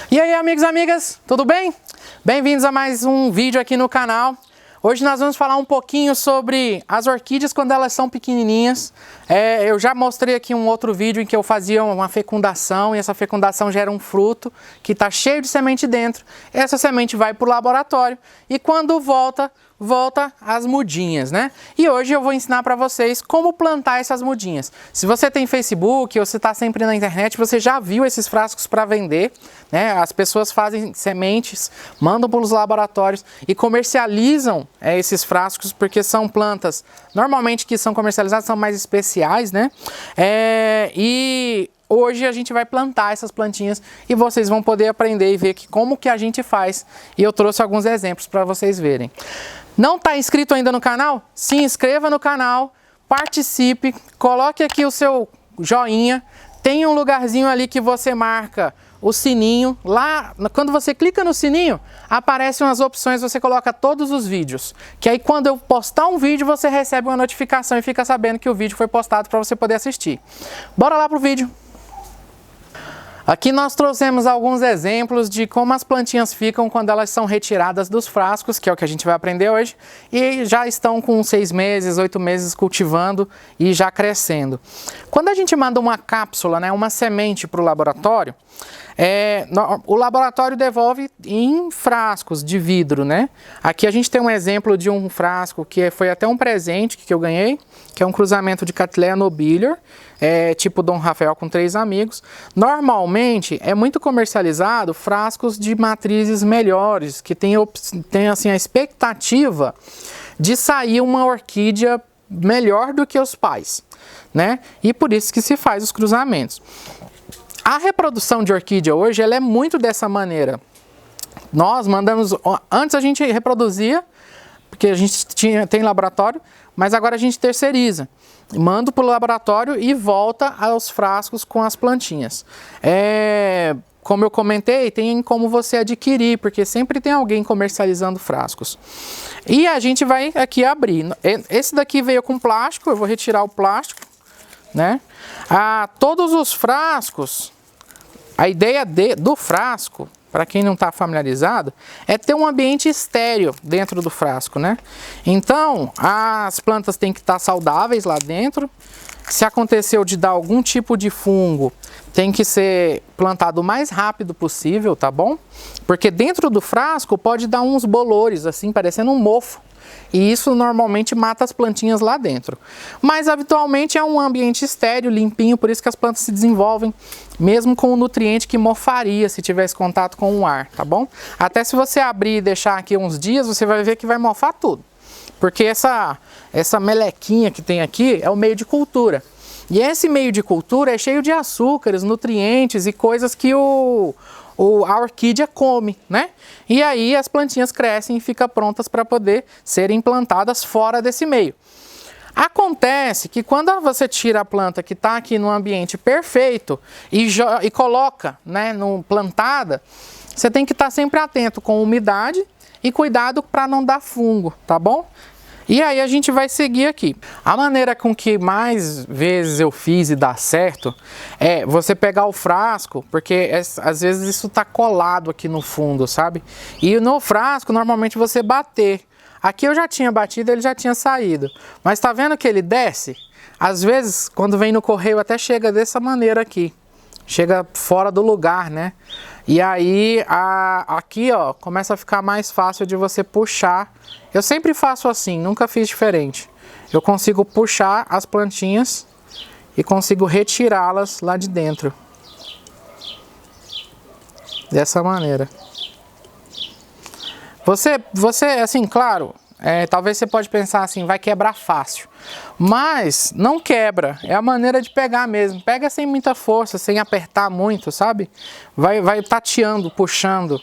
E aí, amigos e amigas, tudo bem? Bem-vindos a mais um vídeo aqui no canal. Hoje nós vamos falar um pouquinho sobre as orquídeas quando elas são pequenininhas. Eu já mostrei aqui um outro vídeo em que eu fazia uma fecundação e essa fecundação gera um fruto que está cheio de semente dentro. Essa semente vai para o laboratório e quando volta as mudinhas, né? E hoje eu vou ensinar para vocês como plantar essas mudinhas. Se você tem Facebook ou você está sempre na internet, você já viu esses frascos para vender, né? As pessoas fazem sementes, mandam para os laboratórios e comercializam esses frascos porque são plantas, normalmente que são comercializadas, são mais especiais, né? E hoje a gente vai plantar essas plantinhas e vocês vão poder aprender e ver como que a gente faz. E eu trouxe alguns exemplos para vocês verem. Não está inscrito ainda no canal? Se inscreva no canal, participe, coloque aqui o seu joinha, tem um lugarzinho ali que você marca o sininho. Lá, quando você clica no sininho, aparecem umas opções, você coloca todos os vídeos. Que aí quando eu postar um vídeo, você recebe uma notificação e fica sabendo que o vídeo foi postado para você poder assistir. Bora lá pro vídeo! Aqui nós trouxemos alguns exemplos de como as plantinhas ficam quando elas são retiradas dos frascos, que é o que a gente vai aprender hoje, e já estão com 6 meses, 8 meses cultivando e já crescendo. Quando a gente manda uma cápsula, né, uma semente para o laboratório, o laboratório devolve em frascos de vidro, né? Aqui a gente tem um exemplo de um frasco que foi até um presente que eu ganhei, que é um cruzamento de Cattleya nobilior, tipo Dom Rafael com 3 amigos. Normalmente é muito comercializado frascos de matrizes melhores, que tem assim, a expectativa de sair uma orquídea melhor do que os pais, né? E por isso que se faz os cruzamentos. A reprodução de orquídea hoje ela é muito dessa maneira. Nós mandamos, antes a gente reproduzia, porque a gente tem laboratório, mas agora a gente terceiriza. Manda para o laboratório e volta aos frascos com as plantinhas. Como eu comentei, tem como você adquirir, porque sempre tem alguém comercializando frascos. E a gente vai aqui abrir. Esse daqui veio com plástico, eu vou retirar o plástico, né? Todos os frascos, a ideia do frasco, para quem não está familiarizado, é ter um ambiente estéreo dentro do frasco, né? Então, as plantas têm que estar saudáveis lá dentro. Se aconteceu de dar algum tipo de fungo, tem que ser plantado o mais rápido possível, tá bom? Porque dentro do frasco pode dar uns bolores, assim, parecendo um mofo. E isso normalmente mata as plantinhas lá dentro. Mas habitualmente é um ambiente estéreo, limpinho, por isso que as plantas se desenvolvem, mesmo com o nutriente que mofaria se tivesse contato com o ar, tá bom? Até se você abrir e deixar aqui uns dias, você vai ver que vai mofar tudo. Porque essa melequinha que tem aqui é o meio de cultura. E esse meio de cultura é cheio de açúcares, nutrientes e coisas que a orquídea come, né? E aí as plantinhas crescem e ficam prontas para poder serem plantadas fora desse meio. Acontece que quando você tira a planta que está aqui no ambiente perfeito e coloca, né, plantada, você tem que estar sempre atento com umidade e cuidado para não dar fungo, tá bom? E aí a gente vai seguir aqui. A maneira com que mais vezes eu fiz e dá certo é você pegar o frasco, porque às vezes isso tá colado aqui no fundo, sabe? E no frasco normalmente você bater. Aqui eu já tinha batido, ele já tinha saído. Mas tá vendo que ele desce? Às vezes quando vem no correio até chega dessa maneira aqui. Chega fora do lugar, né? E aí, aqui, ó, começa a ficar mais fácil de você puxar. Eu sempre faço assim, nunca fiz diferente. Eu consigo puxar as plantinhas e consigo retirá-las lá de dentro. Dessa maneira. Você assim, claro, talvez você pode pensar assim, vai quebrar fácil. Mas não quebra, é a maneira de pegar mesmo. Pega sem muita força, sem apertar muito, sabe? Vai tateando, puxando.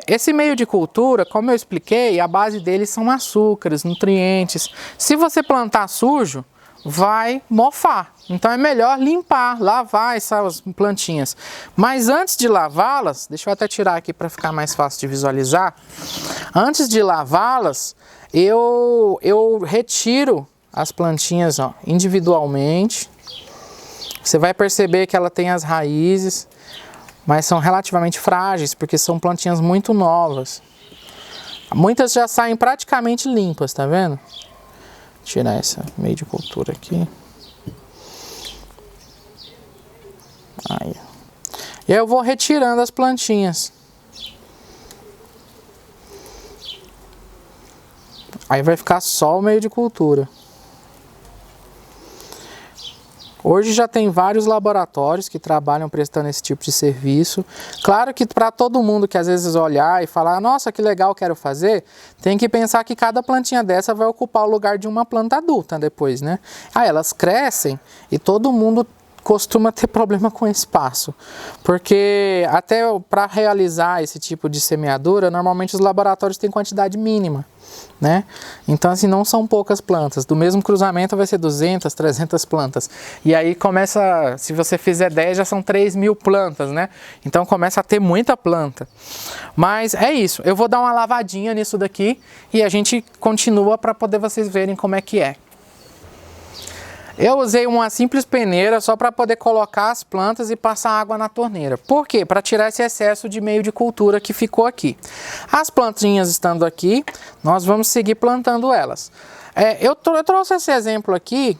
Esse meio de cultura, como eu expliquei, a base dele são açúcares, nutrientes. Se você plantar sujo, vai mofar. Então é melhor limpar, lavar essas plantinhas. Mas antes de lavá-las, deixa eu até tirar aqui para ficar mais fácil de visualizar. Antes de lavá-las, eu retiro as plantinhas, ó, individualmente. Você vai perceber que ela tem as raízes. mas são relativamente frágeis, porque são plantinhas muito novas. Muitas já saem praticamente limpas, tá vendo? Vou tirar essa meio de cultura aqui. Aí. E eu vou retirando as plantinhas. Aí vai ficar só o meio de cultura. Hoje já tem vários laboratórios que trabalham prestando esse tipo de serviço. Claro que para todo mundo que às vezes olhar e falar, nossa, que legal, quero fazer, tem que pensar que cada plantinha dessa vai ocupar o lugar de uma planta adulta depois, né? Aí elas crescem e todo mundo costuma ter problema com espaço, porque até para realizar esse tipo de semeadura, normalmente os laboratórios têm quantidade mínima, né? Então assim, não são poucas plantas, do mesmo cruzamento vai ser 200, 300 plantas, e aí começa, se você fizer 10 já são 3.000 plantas, né? Então começa a ter muita planta, mas é isso, eu vou dar uma lavadinha nisso daqui e a gente continua para poder vocês verem como é que é. Eu usei uma simples peneira só para poder colocar as plantas e passar água na torneira. Por quê? Para tirar esse excesso de meio de cultura que ficou aqui. As plantinhas estando aqui, nós vamos seguir plantando elas. Eu trouxe esse exemplo aqui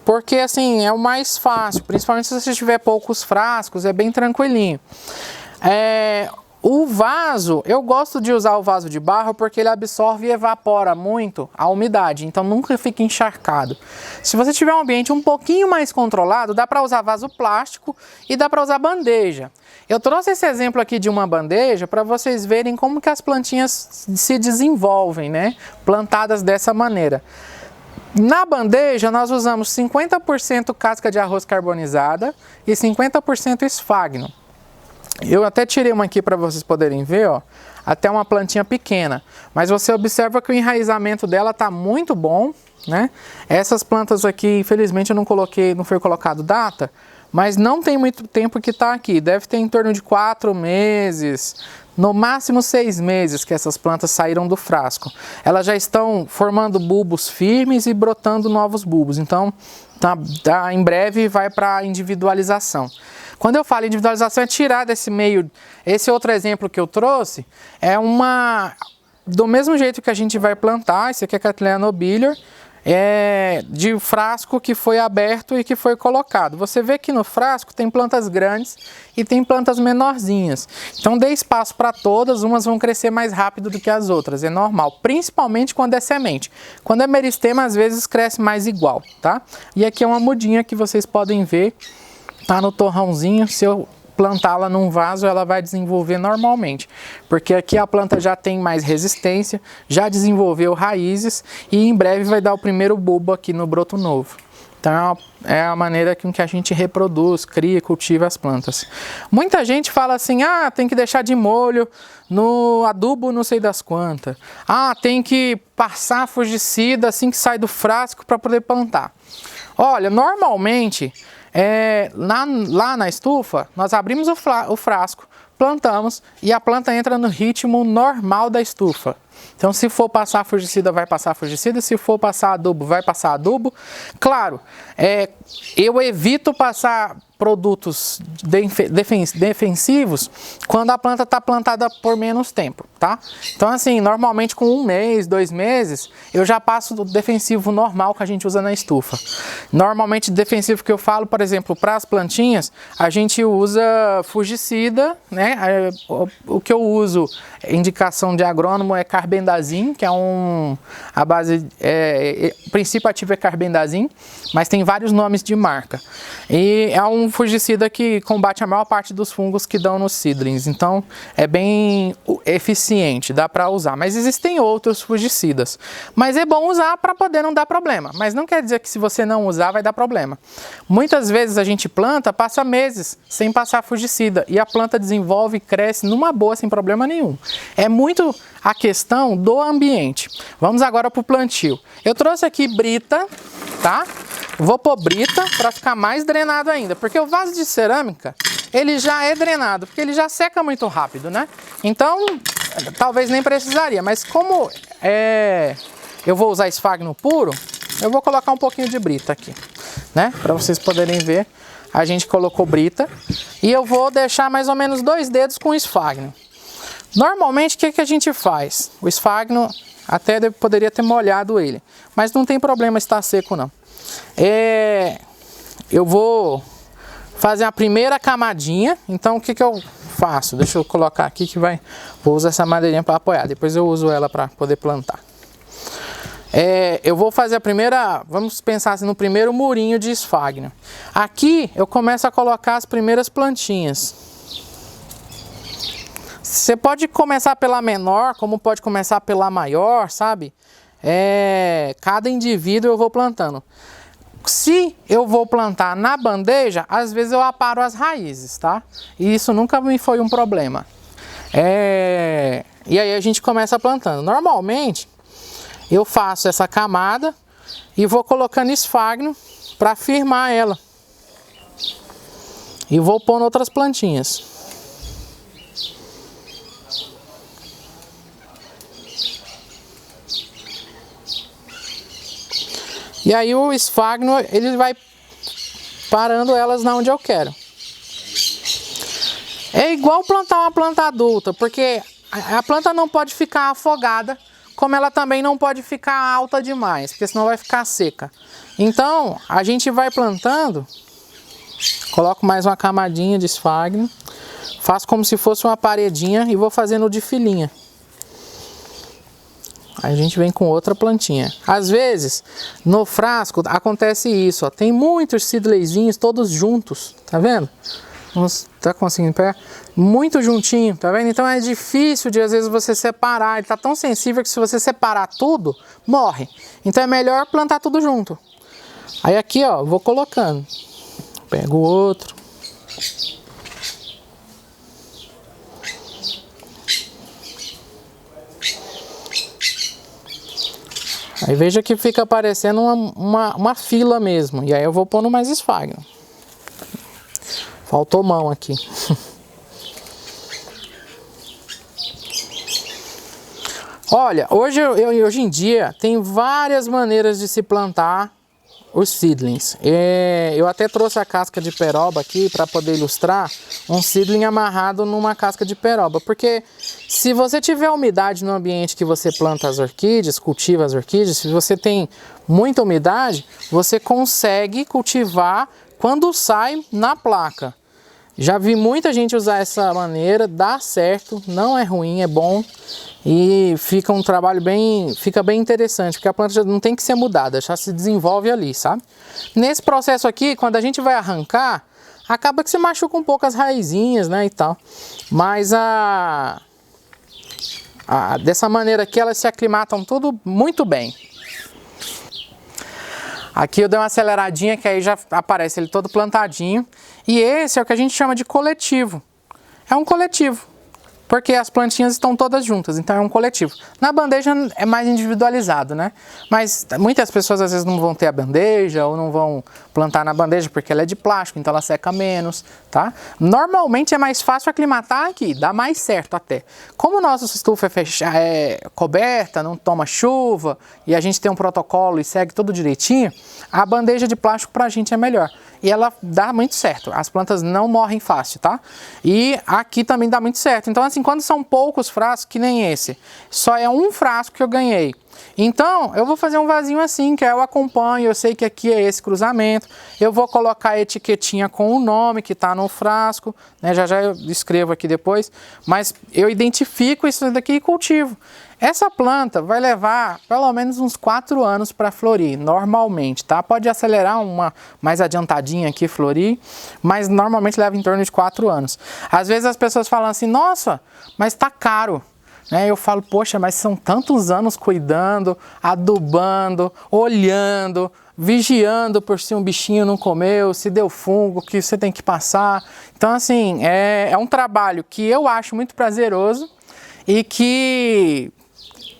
porque assim é o mais fácil, principalmente se você tiver poucos frascos, é bem tranquilinho. O vaso, eu gosto de usar o vaso de barro porque ele absorve e evapora muito a umidade, então nunca fica encharcado. Se você tiver um ambiente um pouquinho mais controlado, dá para usar vaso plástico e dá para usar bandeja. Eu trouxe esse exemplo aqui de uma bandeja para vocês verem como que as plantinhas se desenvolvem, né? Plantadas dessa maneira. Na bandeja nós usamos 50% casca de arroz carbonizada e 50% esfagno. Eu até tirei uma aqui para vocês poderem ver, ó, até uma plantinha pequena, mas você observa que o enraizamento dela tá muito bom, né? Essas plantas aqui, infelizmente eu não coloquei, não foi colocado data, mas não tem muito tempo que tá aqui, deve ter em torno de 4 meses, no máximo 6 meses que essas plantas saíram do frasco. Elas já estão formando bulbos firmes e brotando novos bulbos, então em breve vai para individualização. Quando eu falo individualização, é tirar desse meio. Esse outro exemplo que eu trouxe é do mesmo jeito que a gente vai plantar, esse aqui é Cattleya nobilior, de frasco que foi aberto e que foi colocado. Você vê que no frasco tem plantas grandes e tem plantas menorzinhas. Então dê espaço para todas, umas vão crescer mais rápido do que as outras, é normal, principalmente quando é semente. Quando é meristema, às vezes cresce mais igual, tá? E aqui é uma mudinha que vocês podem ver. Tá no torrãozinho, se eu plantá-la num vaso, ela vai desenvolver normalmente. Porque aqui a planta já tem mais resistência, já desenvolveu raízes e em breve vai dar o primeiro bulbo aqui no broto novo. Então é a maneira com que a gente reproduz, cria e cultiva as plantas. Muita gente fala assim, tem que deixar de molho no adubo não sei das quantas. Tem que passar fungicida assim que sai do frasco para poder plantar. Olha, normalmente... lá na estufa, nós abrimos o frasco, plantamos e a planta entra no ritmo normal da estufa. Então, se for passar fungicida, vai passar fungicida, se for passar adubo, vai passar adubo. Claro, eu evito passar produtos defensivos quando a planta está plantada por menos tempo, tá? Então, assim, normalmente com 1 mês, 2 meses, eu já passo o defensivo normal que a gente usa na estufa. Normalmente, defensivo que eu falo, por exemplo, para as plantinhas, a gente usa fungicida, né? O que eu uso, indicação de agrônomo, é carbendazim, que é a base, o princípio ativo é carbendazim, mas tem vários nomes de marca. E é um fungicida que combate a maior parte dos fungos que dão nos seedlings, então é bem eficiente, dá para usar. Mas existem outros fungicidas, mas é bom usar para poder não dar problema, mas não quer dizer que se você não usar vai dar problema. Muitas vezes a gente planta, passa meses sem passar fungicida e a planta desenvolve e cresce numa boa sem problema nenhum. É muito a questão do ambiente. Vamos agora para o plantio. Eu trouxe aqui brita, tá? Vou pôr brita para ficar mais drenado ainda, porque o vaso de cerâmica, ele já é drenado, porque ele já seca muito rápido, né? Então, talvez nem precisaria, mas como eu vou usar esfagno puro, eu vou colocar um pouquinho de brita aqui, né? Para vocês poderem ver a gente colocou brita. E eu vou deixar mais ou menos 2 dedos com esfagno. Normalmente, o que a gente faz? O esfagno, até poderia ter molhado ele. Mas não tem problema estar seco, não. Eu vou fazer a primeira camadinha. Então, o que eu faço? Deixa eu colocar aqui que vai... Vou usar essa madeirinha para apoiar. Depois eu uso ela para poder plantar. Eu vou fazer a primeira... Vamos pensar assim, no primeiro murinho de esfagno. Aqui, eu começo a colocar as primeiras plantinhas. Você pode começar pela menor, como pode começar pela maior, sabe? Cada indivíduo eu vou plantando. Se eu vou plantar na bandeja, às vezes eu aparo as raízes, tá? E isso nunca me foi um problema. E aí a gente começa plantando. Normalmente, eu faço essa camada e vou colocando esfagno para firmar ela. E vou pondo outras plantinhas. E aí o esfagno, ele vai parando elas na onde eu quero. É igual plantar uma planta adulta, porque a planta não pode ficar afogada, como ela também não pode ficar alta demais, porque senão vai ficar seca. Então, a gente vai plantando, coloco mais uma camadinha de esfagno, faço como se fosse uma paredinha e vou fazendo de filinha. Aí a gente vem com outra plantinha. Às vezes, no frasco, acontece isso, ó. Tem muitos seedlingzinhos todos juntos, tá vendo? Tá conseguindo pegar? Muito juntinho, tá vendo? Então é difícil de, às vezes, você separar. Ele tá tão sensível que se você separar tudo, morre. Então é melhor plantar tudo junto. Aí aqui, ó, vou colocando. Pego o outro. Aí veja que fica parecendo uma fila mesmo. E aí eu vou pondo mais esfagno. Faltou mão aqui. Olha, hoje em dia tem várias maneiras de se plantar os seedlings. Eu até trouxe a casca de peroba aqui para poder ilustrar um seedling amarrado numa casca de peroba. Porque se você tiver umidade no ambiente que você planta as orquídeas, cultiva as orquídeas, se você tem muita umidade, você consegue cultivar quando sai na placa. Já vi muita gente usar essa maneira, dá certo, não é ruim, é bom e fica um trabalho fica bem interessante, porque a planta já não tem que ser mudada, já se desenvolve ali, sabe? Nesse processo aqui, quando a gente vai arrancar, acaba que se machuca um pouco as raizinhas, né, e tal. Mas dessa maneira aqui, elas se aclimatam tudo muito bem. Aqui eu dei uma aceleradinha que aí já aparece ele todo plantadinho. E esse é o que a gente chama de coletivo. É um coletivo, porque as plantinhas estão todas juntas, então é um coletivo. Na bandeja é mais individualizado, né? Mas muitas pessoas às vezes não vão ter a bandeja ou não vão plantar na bandeja porque ela é de plástico, então ela seca menos, tá? Normalmente é mais fácil aclimatar aqui, dá mais certo até. Como o nosso estufa é coberta, não toma chuva e a gente tem um protocolo e segue tudo direitinho, a bandeja de plástico pra gente é melhor. E ela dá muito certo, as plantas não morrem fácil, tá? E aqui também dá muito certo. Então assim, quando são poucos frascos, que nem esse, só é um frasco que eu ganhei. Então, eu vou fazer um vasinho assim, que eu acompanho, eu sei que aqui é esse cruzamento, eu vou colocar a etiquetinha com o nome que está no frasco, né? Já eu escrevo aqui depois, mas eu identifico isso daqui e cultivo. Essa planta vai levar pelo menos uns 4 anos para florir, normalmente, tá? Pode acelerar uma mais adiantadinha aqui florir, mas normalmente leva em torno de 4 anos. Às vezes as pessoas falam assim, nossa, mas tá caro. Eu falo, poxa, mas são tantos anos cuidando, adubando, olhando, vigiando por se um bichinho não comeu, se deu fungo, que você tem que passar. Então, assim, é um trabalho que eu acho muito prazeroso e que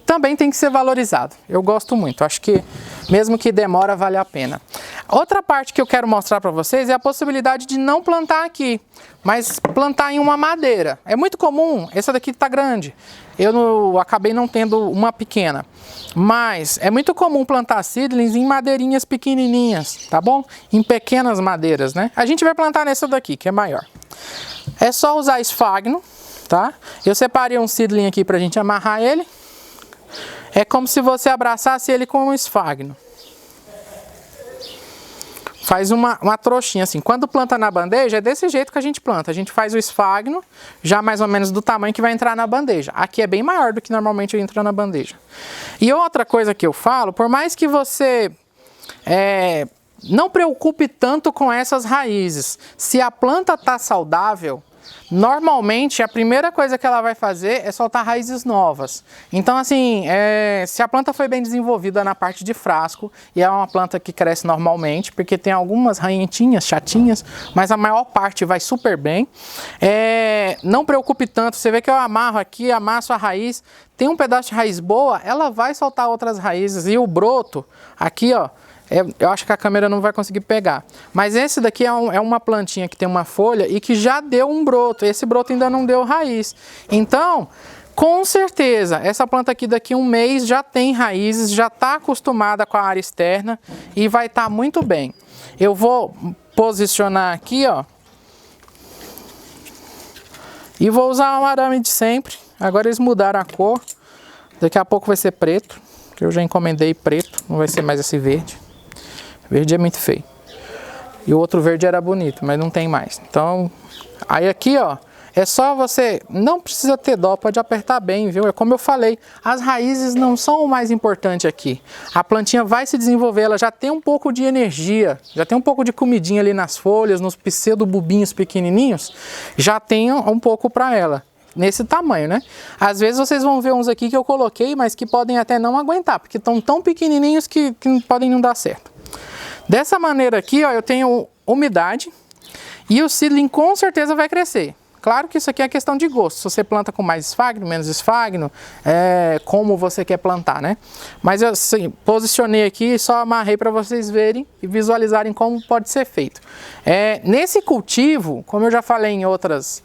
também tem que ser valorizado. Eu gosto muito, acho que mesmo que demora, vale a pena. Outra parte que eu quero mostrar para vocês é a possibilidade de não plantar aqui, mas plantar em uma madeira. É muito comum, essa daqui está grande, eu acabei não tendo uma pequena, mas é muito comum plantar seedlings em madeirinhas pequenininhas, tá bom? Em pequenas madeiras, né? A gente vai plantar nessa daqui, que é maior. É só usar esfagno, tá? Eu separei um seedling aqui para a gente amarrar ele. É como se você abraçasse ele com um esfagno. Faz uma trouxinha assim. Quando planta na bandeja, é desse jeito que a gente planta. A gente faz o esfagno, já mais ou menos do tamanho que vai entrar na bandeja. Aqui é bem maior do que normalmente entra na bandeja. E outra coisa que eu falo, por mais que você não preocupe tanto com essas raízes, se a planta está saudável, normalmente a primeira coisa que ela vai fazer é soltar raízes novas. Então assim, se a planta foi bem desenvolvida na parte de frasco, e é uma planta que cresce normalmente, porque tem algumas rainhinhas chatinhas, mas a maior parte vai super bem. Não preocupe tanto, você vê que eu amarro aqui, amasso a raiz, tem um pedaço de raiz boa, ela vai soltar outras raízes, e o broto, aqui ó, eu acho que a câmera não vai conseguir pegar. Mas esse daqui é uma plantinha que tem uma folha e que já deu um broto. Esse broto ainda não deu raiz. Então, com certeza, essa planta aqui daqui a um mês já tem raízes, já está acostumada com a área externa e vai estar muito bem. Eu vou posicionar aqui, ó. E vou usar o arame de sempre. Agora eles mudaram a cor. Daqui a pouco vai ser preto, que eu já encomendei preto. Não vai ser mais esse verde. Verde é muito feio. E o outro verde era bonito, mas não tem mais. Então, aí aqui, ó, é só você, não precisa ter dó, pode apertar bem, viu? É como eu falei, as raízes não são o mais importante aqui. A plantinha vai se desenvolver, ela já tem um pouco de energia, já tem um pouco de comidinha ali nas folhas, nos pseudobulbinhos pequenininhos, já tem um pouco para ela. Nesse tamanho, né? Às vezes vocês vão ver uns aqui que eu coloquei, mas que podem até não aguentar, porque estão tão pequenininhos que podem não dar certo. Dessa maneira aqui, ó, eu tenho umidade e o seedling com certeza vai crescer. Claro que isso aqui é questão de gosto. Se você planta com mais esfagno, menos esfagno, como você quer plantar, né? Mas eu assim, posicionei aqui e só amarrei para vocês verem e visualizarem como pode ser feito. Nesse cultivo, como eu já falei em outros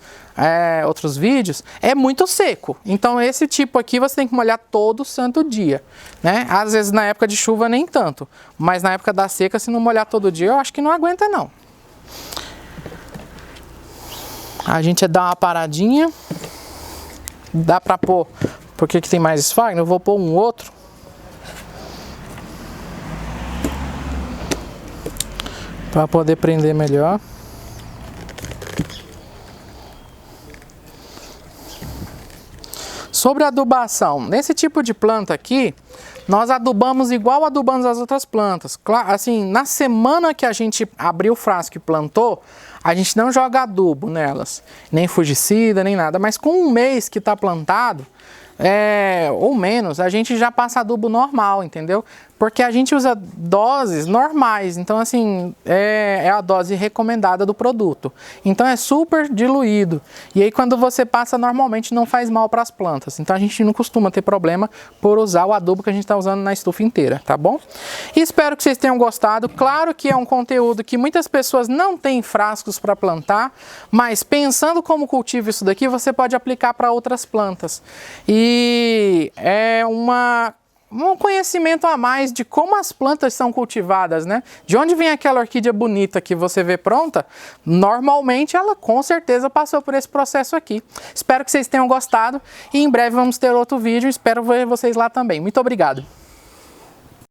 vídeos, é muito seco. Então esse tipo aqui você tem que molhar todo santo dia, né? Às vezes na época de chuva nem tanto, mas na época da seca, se não molhar todo dia, eu acho que não aguenta não. A gente dá uma paradinha, dá pra pôr, porque aqui tem mais esfagno, eu vou pôr um outro. Para poder prender melhor. Sobre a adubação, nesse tipo de planta aqui, nós adubamos igual adubamos as outras plantas. Claro, assim, na semana que a gente abriu o frasco e plantou, a gente não joga adubo nelas, nem fungicida, nem nada. Mas com um mês que está plantado, ou menos, a gente já passa adubo normal, entendeu? Porque a gente usa doses normais, então assim, é a dose recomendada do produto. Então é super diluído. E aí quando você passa normalmente não faz mal para as plantas. Então a gente não costuma ter problema por usar o adubo que a gente está usando na estufa inteira, tá bom? E espero que vocês tenham gostado. Claro que é um conteúdo que muitas pessoas não têm frascos para plantar, mas pensando como cultivo isso daqui, você pode aplicar para outras plantas. E é um conhecimento a mais de como as plantas são cultivadas, né? De onde vem aquela orquídea bonita que você vê pronta? Normalmente ela com certeza passou por esse processo aqui. Espero que vocês tenham gostado e em breve vamos ter outro vídeo. Espero ver vocês lá também. Muito obrigado!